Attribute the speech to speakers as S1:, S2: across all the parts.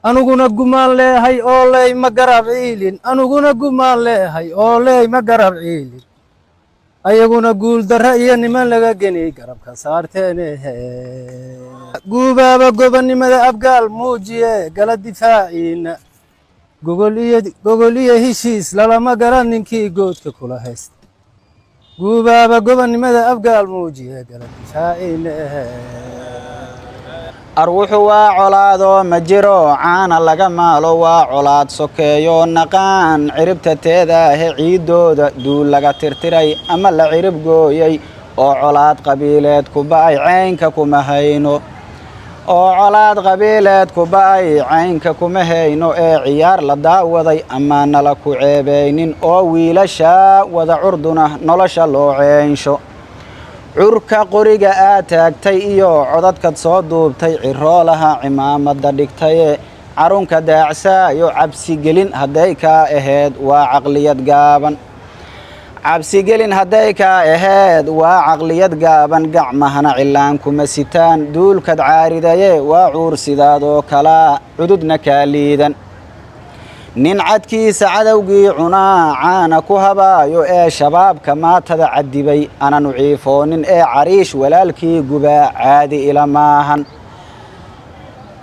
S1: anuguna gumaan leehay oo ley ma garab ciilin anuguna gumaan leehay oo ley ma garab ciilin ayaguna guul darra iyo niman laga geni garabka saarteenehe guubaaba gobonnimada abgaal muujiye gala difaaciina gogol iyo heshiis lalama garan ninkii goodka kula haysta guubaaba gobonnimada abgaal muujiye gala difaaciinahe
S2: arwuxu waa colaado ma jiro caana laga maalo waa colaad sokeeyo naqaan ciribta teedaahe ciidooda duul laga tirtiray ama la cirib gooyay oo colaad qabiileed ku ba'ay caynka kuma hayno oo colaad qabiileed ku ba'ay caynka kuma hayno ee ciyaar la daawaday ama nala ku ceebaynin oo wiilasha wada curduna nolosha loo ceynsho curka qoriga aad taagtay iyo codadkad soo duubtay ciroolaha cimaamada dhigtaye carunka daacsaayo cabsigelin hadday kaa ahayd waa caqliyad gaaban cabsigelin hadday kaa ahayd waa caqliyad gaaban gacmahana cilaan kuma sitaan duulkad caaridaye waa cuur sidaadoo kalaa cududna kaa liidan nin cadkiisa cadowgii cunaa caana ku habaayo ee shabaabka maatada cadibay aananu ciifoonin ee cariish walaalkii gubaa caadi ila maahan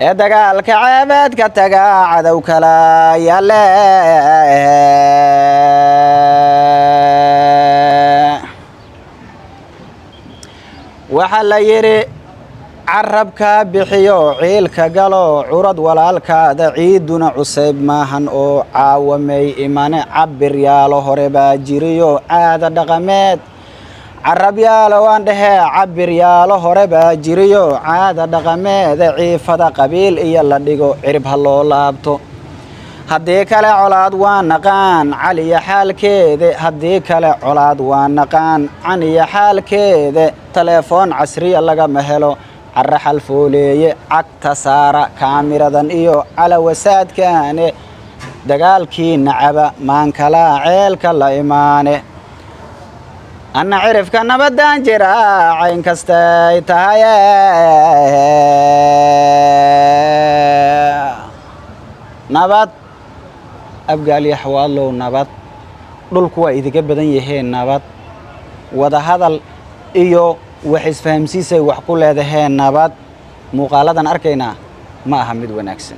S2: ee dagaalka ceebeedka tagaa cadow kala yaale waxaa la yidhi carabka bixiyo ciilka galo curad walaalkaada ciiduna cusayb maahan oo caawamay imane cabir yaalo hore baa jiriyo caada dhaqameed carab yaalo waan dhahee cabir yaalo hore baa jiriyo caada dhaqameeda ciifada qabiil iyo la dhigo cirib ha loo laabto haddii kale colaad waa naqaan caliya xaalkeede haddii kale colaad waa naqaan caniya xaalkeede telefoon casriya lagama helo carra xalfooleeye cagta saara kaamiradan iyo calawasaadkaane dagaalkii nacaba maankalaa ceelka la imaane anna cirifka nabadaan jira cayn kastay tahaye nabad abgaaliyo xawaadlow nabad dhulku waa idiga badan yaheen nabad wada hadal iyo wax isfahamsiisay wax ku leedaheen nabad muuqaaladan arkaynaa ma aha mid wanaagsan